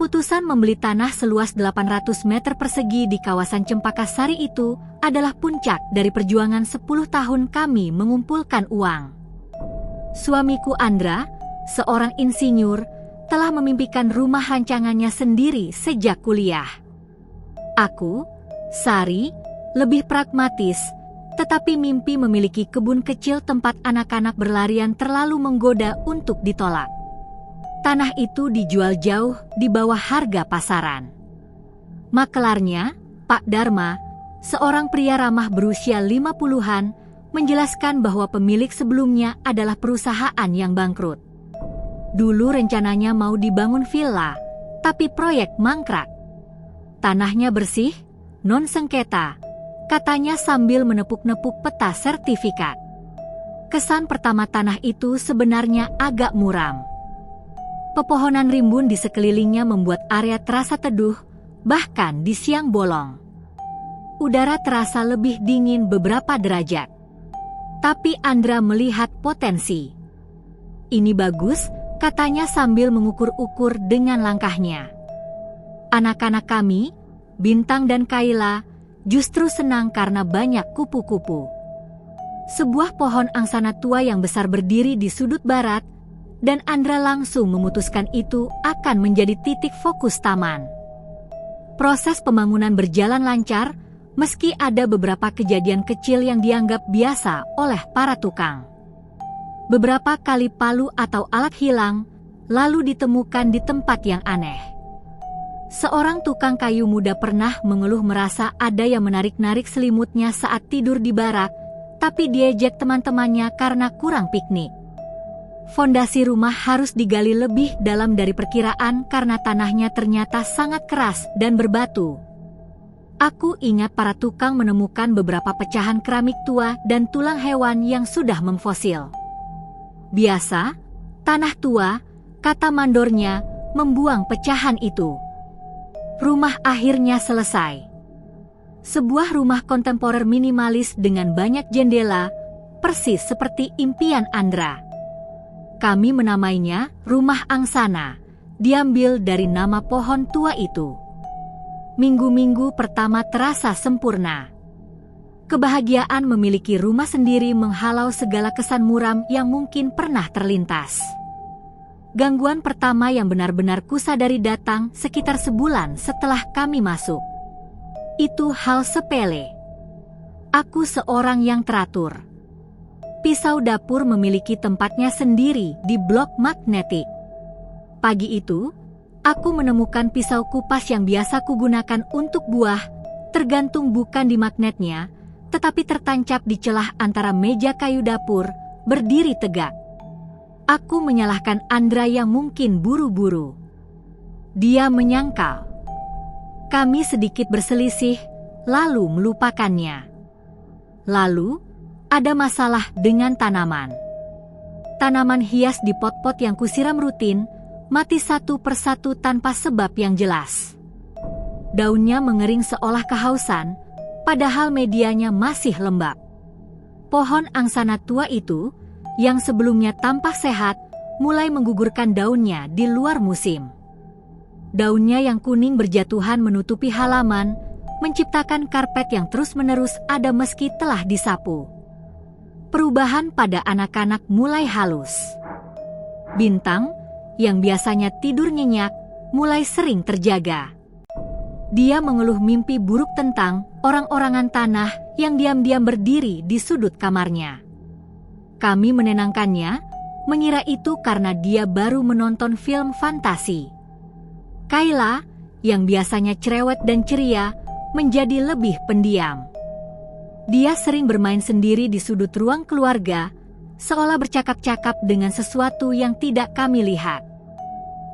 Keputusan membeli tanah seluas 800 meter persegi di kawasan Cempaka Sari itu adalah puncak dari perjuangan 10 tahun kami mengumpulkan uang. Suamiku Andra, seorang insinyur, telah memimpikan rumah rancangannya sendiri sejak kuliah. Aku, Sari, lebih pragmatis, tetapi mimpi memiliki kebun kecil tempat anak-anak berlarian terlalu menggoda untuk ditolak. Tanah itu dijual jauh di bawah harga pasaran. Makelarnya, Pak Dharma, seorang pria ramah berusia 50-an, menjelaskan bahwa pemilik sebelumnya adalah perusahaan yang bangkrut. Dulu rencananya mau dibangun villa, tapi proyek mangkrak. Tanahnya bersih, non sengketa, katanya sambil menepuk-nepuk peta sertifikat. Kesan pertama tanah itu sebenarnya agak muram. Pepohonan rimbun di sekelilingnya membuat area terasa teduh, bahkan di siang bolong. Udara terasa lebih dingin beberapa derajat. Tapi Andra melihat potensi. Ini bagus, katanya sambil mengukur-ukur dengan langkahnya. Anak-anak kami, Bintang dan Kayla, justru senang karena banyak kupu-kupu. Sebuah pohon angsana tua yang besar berdiri di sudut barat, dan Andra langsung memutuskan itu akan menjadi titik fokus taman. Proses pembangunan berjalan lancar, meski ada beberapa kejadian kecil yang dianggap biasa oleh para tukang. Beberapa kali palu atau alat hilang, lalu ditemukan di tempat yang aneh. Seorang tukang kayu muda pernah mengeluh merasa ada yang menarik-narik selimutnya saat tidur di barak, tapi diejek teman-temannya karena kurang piknik. Fondasi rumah harus digali lebih dalam dari perkiraan karena tanahnya ternyata sangat keras dan berbatu. Aku ingat para tukang menemukan beberapa pecahan keramik tua dan tulang hewan yang sudah memfosil. Biasa, tanah tua, kata mandornya, membuang pecahan itu. Rumah akhirnya selesai. Sebuah rumah kontemporer minimalis dengan banyak jendela, persis seperti impian Andra. Kami menamainya Rumah Angsana, diambil dari nama pohon tua itu. Minggu-minggu pertama terasa sempurna. Kebahagiaan memiliki rumah sendiri menghalau segala kesan muram yang mungkin pernah terlintas. Gangguan pertama yang benar-benar kusadari datang sekitar sebulan setelah kami masuk. Itu hal sepele. Aku seorang yang teratur. Pisau dapur memiliki tempatnya sendiri di blok magnetik. Pagi itu, aku menemukan pisau kupas yang biasa kugunakan untuk buah, tergantung bukan di magnetnya, tetapi tertancap di celah antara meja kayu dapur, berdiri tegak. Aku menyalahkan Andra yang mungkin buru-buru. Dia menyangkal. Kami sedikit berselisih, lalu melupakannya. Lalu, ada masalah dengan tanaman. Tanaman hias di pot-pot yang kusiram rutin, mati satu persatu tanpa sebab yang jelas. Daunnya mengering seolah kehausan, padahal medianya masih lembab. Pohon angsana tua itu, yang sebelumnya tampak sehat, mulai menggugurkan daunnya di luar musim. Daunnya yang kuning berjatuhan menutupi halaman, menciptakan karpet yang terus-menerus ada meski telah disapu. Perubahan pada anak-anak mulai halus. Bintang, yang biasanya tidur nyenyak, mulai sering terjaga. Dia mengeluh mimpi buruk tentang orang-orangan tanah yang diam-diam berdiri di sudut kamarnya. Kami menenangkannya, mengira itu karena dia baru menonton film fantasi. Kayla, yang biasanya cerewet dan ceria, menjadi lebih pendiam. Dia sering bermain sendiri di sudut ruang keluarga, seolah bercakap-cakap dengan sesuatu yang tidak kami lihat.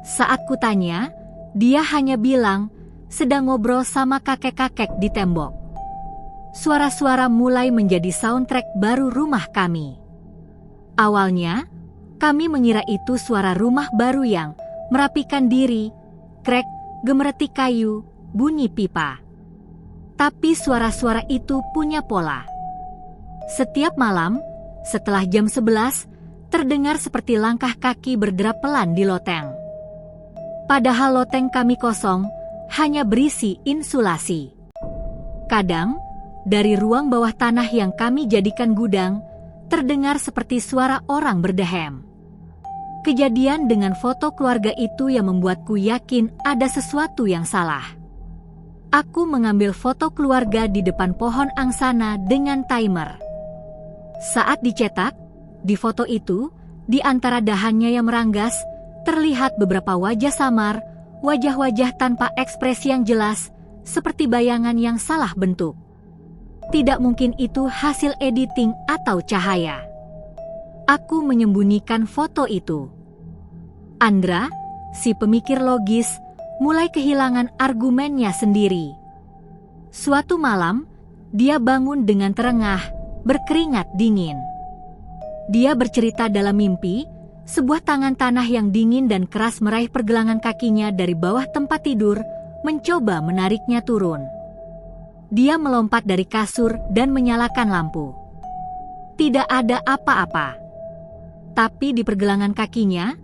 Saat kutanya, dia hanya bilang, sedang ngobrol sama kakek-kakek di tembok. Suara-suara mulai menjadi soundtrack baru rumah kami. Awalnya, kami mengira itu suara rumah baru yang merapikan diri, krek, gemeretik kayu, bunyi pipa. Tapi suara-suara itu punya pola. Setiap malam, setelah jam 11, terdengar seperti langkah kaki berderap pelan di loteng. Padahal loteng kami kosong, hanya berisi insulasi. Kadang, dari ruang bawah tanah yang kami jadikan gudang, terdengar seperti suara orang berdehem. Kejadian dengan foto keluarga itu yang membuatku yakin ada sesuatu yang salah. Aku mengambil foto keluarga di depan pohon angsana dengan timer. Saat dicetak, di foto itu, di antara dahannya yang meranggas, terlihat beberapa wajah samar, wajah-wajah tanpa ekspresi yang jelas, seperti bayangan yang salah bentuk. Tidak mungkin itu hasil editing atau cahaya. Aku menyembunyikan foto itu. Andra, si pemikir logis, mulai kehilangan argumennya sendiri. Suatu malam, dia bangun dengan terengah, berkeringat dingin. Dia bercerita dalam mimpi, sebuah tangan tanah yang dingin dan keras meraih pergelangan kakinya dari bawah tempat tidur, mencoba menariknya turun. Dia melompat dari kasur dan menyalakan lampu. Tidak ada apa-apa. Tapi di pergelangan kakinya,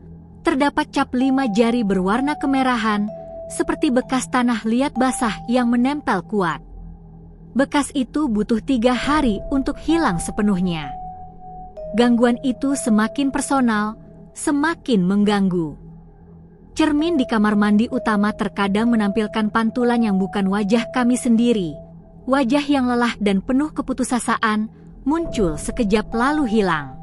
terdapat cap 5 jari berwarna kemerahan, seperti bekas tanah liat basah yang menempel kuat. Bekas itu butuh 3 hari untuk hilang sepenuhnya. Gangguan itu semakin personal, semakin mengganggu. Cermin di kamar mandi utama terkadang menampilkan pantulan yang bukan wajah kami sendiri. Wajah yang lelah dan penuh keputusasaan, muncul sekejap lalu hilang.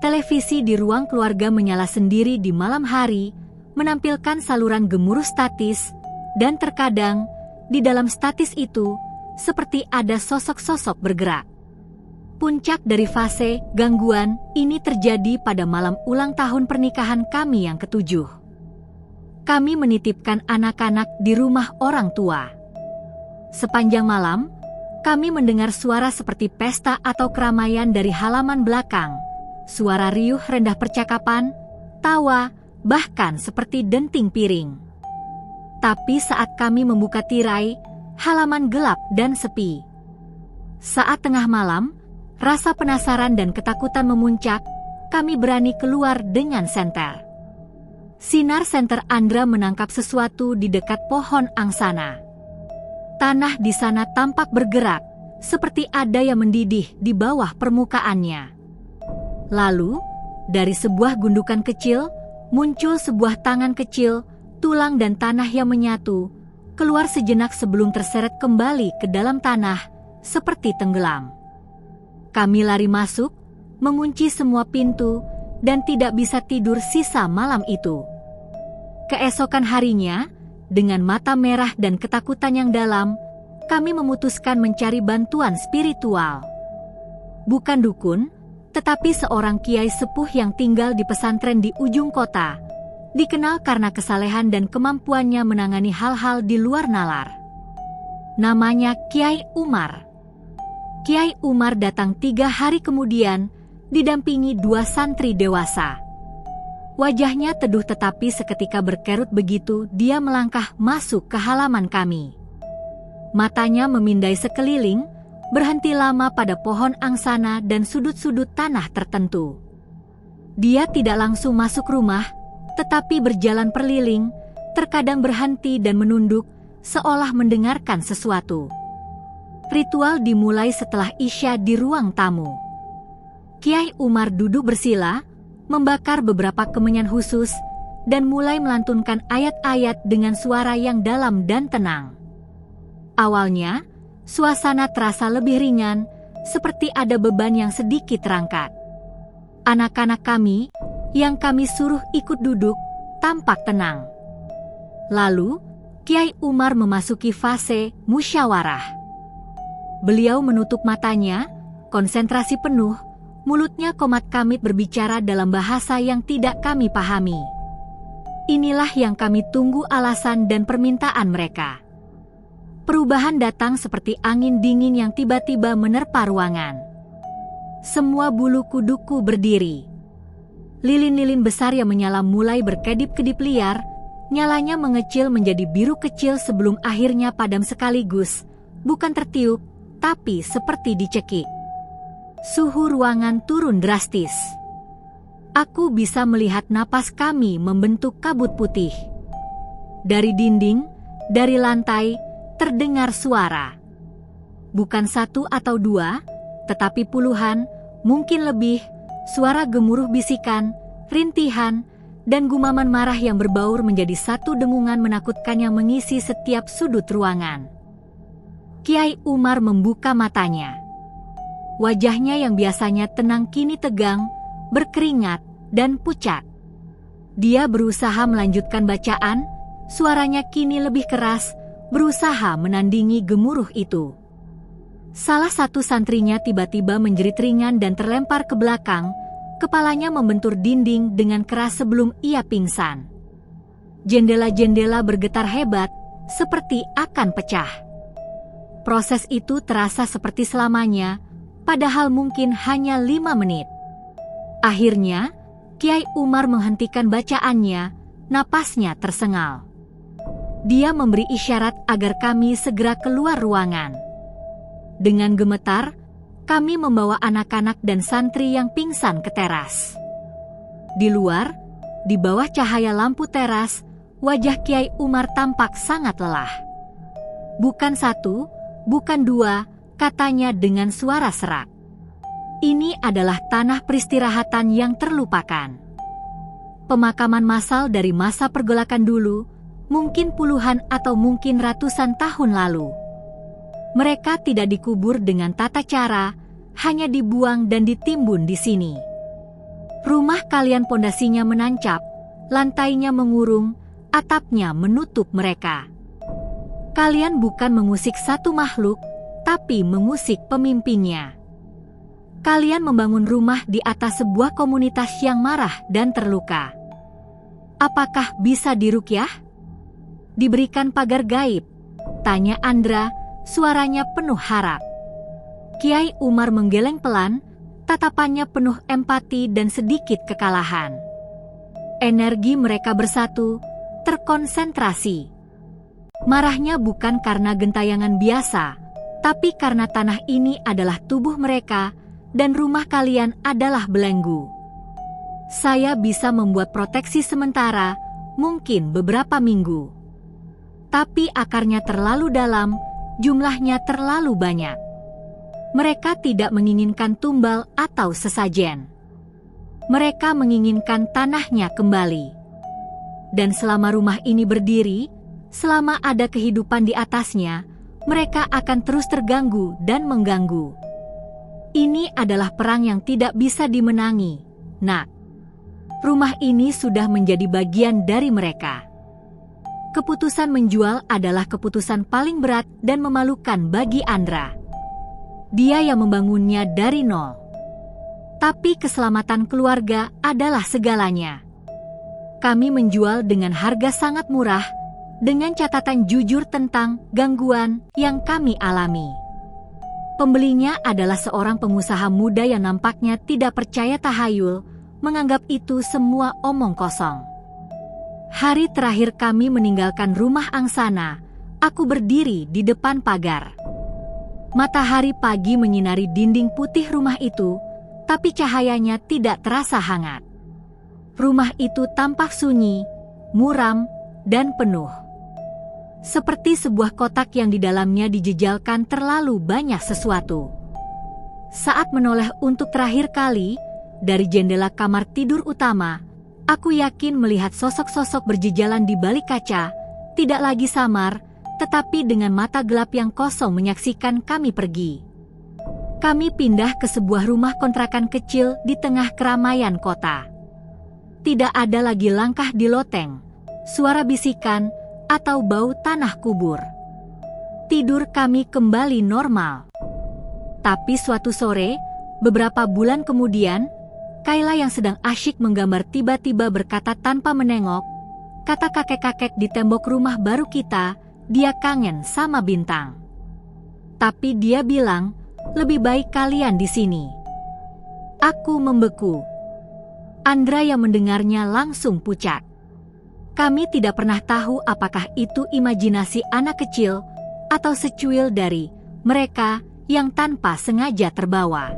Televisi di ruang keluarga menyala sendiri di malam hari, menampilkan saluran gemuruh statis, dan terkadang, di dalam statis itu, seperti ada sosok-sosok bergerak. Puncak dari fase gangguan ini terjadi pada malam ulang tahun pernikahan kami yang ke-7. Kami menitipkan anak-anak di rumah orang tua. Sepanjang malam, kami mendengar suara seperti pesta atau keramaian dari halaman belakang. Suara riuh rendah percakapan, tawa, bahkan seperti denting piring. Tapi saat kami membuka tirai, halaman gelap dan sepi. Saat tengah malam, rasa penasaran dan ketakutan memuncak, kami berani keluar dengan senter. Sinar senter Andra menangkap sesuatu di dekat pohon angsana. Tanah di sana tampak bergerak, seperti ada yang mendidih di bawah permukaannya. Lalu, dari sebuah gundukan kecil, muncul sebuah tangan kecil, tulang dan tanah yang menyatu, keluar sejenak sebelum terseret kembali ke dalam tanah, seperti tenggelam. Kami lari masuk, mengunci semua pintu, dan tidak bisa tidur sisa malam itu. Keesokan harinya, dengan mata merah dan ketakutan yang dalam, kami memutuskan mencari bantuan spiritual. Bukan dukun, tetapi seorang kiai sepuh yang tinggal di pesantren di ujung kota, dikenal karena kesalehan dan kemampuannya menangani hal-hal di luar nalar. Namanya Kiai Umar. Kiai Umar datang 3 hari kemudian, didampingi 2 santri dewasa. Wajahnya teduh tetapi seketika berkerut begitu dia melangkah masuk ke halaman kami. Matanya memindai sekeliling, berhenti lama pada pohon angsana dan sudut-sudut tanah tertentu. Dia tidak langsung masuk rumah, tetapi berjalan perliling, terkadang berhenti dan menunduk, seolah mendengarkan sesuatu. Ritual dimulai setelah Isya di ruang tamu. Kiai Umar duduk bersila, membakar beberapa kemenyan khusus, dan mulai melantunkan ayat-ayat dengan suara yang dalam dan tenang. Awalnya, suasana terasa lebih ringan, seperti ada beban yang sedikit terangkat. Anak-anak kami, yang kami suruh ikut duduk, tampak tenang. Lalu, Kiai Umar memasuki fase musyawarah. Beliau menutup matanya, konsentrasi penuh, mulutnya komat-kamit berbicara dalam bahasa yang tidak kami pahami. Inilah yang kami tunggu alasan dan permintaan mereka. Perubahan datang seperti angin dingin yang tiba-tiba menerpa ruangan. Semua bulu kuduku berdiri. Lilin-lilin besar yang menyala mulai berkedip-kedip liar, nyalanya mengecil menjadi biru kecil sebelum akhirnya padam sekaligus, bukan tertiup, tapi seperti dicekik. Suhu ruangan turun drastis. Aku bisa melihat napas kami membentuk kabut putih. Dari dinding, dari lantai, terdengar suara. Bukan satu atau dua, tetapi puluhan, mungkin lebih, suara gemuruh bisikan, rintihan, dan gumaman marah yang berbaur menjadi satu dengungan menakutkan yang mengisi setiap sudut ruangan. Kiai Umar membuka matanya. Wajahnya yang biasanya tenang kini tegang, berkeringat, dan pucat. Dia berusaha melanjutkan bacaan, suaranya kini lebih keras, berusaha menandingi gemuruh itu. Salah satu santrinya tiba-tiba menjerit ringan dan terlempar ke belakang, kepalanya membentur dinding dengan keras sebelum ia pingsan. Jendela-jendela bergetar hebat, seperti akan pecah. Proses itu terasa seperti selamanya, padahal mungkin hanya 5 menit. Akhirnya, Kiai Umar menghentikan bacaannya, napasnya tersengal. Dia memberi isyarat agar kami segera keluar ruangan. Dengan gemetar, kami membawa anak-anak dan santri yang pingsan ke teras. Di luar, di bawah cahaya lampu teras, wajah Kiai Umar tampak sangat lelah. Bukan satu, bukan dua, katanya dengan suara serak. Ini adalah tanah peristirahatan yang terlupakan. Pemakaman massal dari masa pergolakan dulu, mungkin puluhan atau mungkin ratusan tahun lalu. Mereka tidak dikubur dengan tata cara, hanya dibuang dan ditimbun di sini. Rumah kalian pondasinya menancap, lantainya mengurung, atapnya menutup mereka. Kalian bukan mengusik satu makhluk, tapi mengusik pemimpinnya. Kalian membangun rumah di atas sebuah komunitas yang marah dan terluka. Apakah bisa diruqyah? Diberikan pagar gaib? Tanya Andra, suaranya penuh harap. Kiai Umar menggeleng pelan, tatapannya penuh empati dan sedikit kekalahan. Energi mereka bersatu, terkonsentrasi. Marahnya bukan karena gentayangan biasa, tapi karena tanah ini adalah tubuh mereka, dan rumah kalian adalah belenggu. Saya bisa membuat proteksi sementara, mungkin beberapa minggu. Tapi akarnya terlalu dalam, jumlahnya terlalu banyak. Mereka tidak menginginkan tumbal atau sesajen. Mereka menginginkan tanahnya kembali. Dan selama rumah ini berdiri, selama ada kehidupan di atasnya, mereka akan terus terganggu dan mengganggu. Ini adalah perang yang tidak bisa dimenangi, Nak. Rumah ini sudah menjadi bagian dari mereka. Keputusan menjual adalah keputusan paling berat dan memalukan bagi Andra. Dia yang membangunnya dari nol. Tapi keselamatan keluarga adalah segalanya. Kami menjual dengan harga sangat murah, dengan catatan jujur tentang gangguan yang kami alami. Pembelinya adalah seorang pengusaha muda yang nampaknya tidak percaya tahayul, menganggap itu semua omong kosong. Hari terakhir kami meninggalkan rumah angsana, aku berdiri di depan pagar. Matahari pagi menyinari dinding putih rumah itu, tapi cahayanya tidak terasa hangat. Rumah itu tampak sunyi, muram, dan penuh. Seperti sebuah kotak yang di dalamnya dijejalkan terlalu banyak sesuatu. Saat menoleh untuk terakhir kali, dari jendela kamar tidur utama, aku yakin melihat sosok-sosok berjejalan di balik kaca, tidak lagi samar, tetapi dengan mata gelap yang kosong menyaksikan kami pergi. Kami pindah ke sebuah rumah kontrakan kecil di tengah keramaian kota. Tidak ada lagi langkah di loteng, suara bisikan, atau bau tanah kubur. Tidur kami kembali normal. Tapi suatu sore, beberapa bulan kemudian, Kayla yang sedang asyik menggambar tiba-tiba berkata tanpa menengok, kata kakek-kakek di tembok rumah baru kita, dia kangen sama Bintang. Tapi dia bilang, lebih baik kalian di sini. Aku membeku. Andra yang mendengarnya langsung pucat. Kami tidak pernah tahu apakah itu imajinasi anak kecil atau secuil dari mereka yang tanpa sengaja terbawa.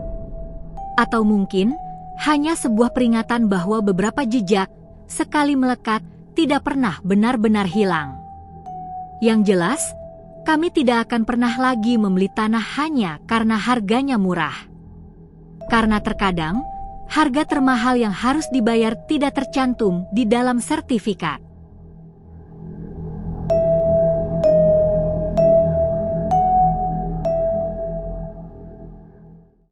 Atau mungkin hanya sebuah peringatan bahwa beberapa jejak, sekali melekat, tidak pernah benar-benar hilang. Yang jelas, kami tidak akan pernah lagi membeli tanah hanya karena harganya murah. Karena terkadang, harga termahal yang harus dibayar tidak tercantum di dalam sertifikat.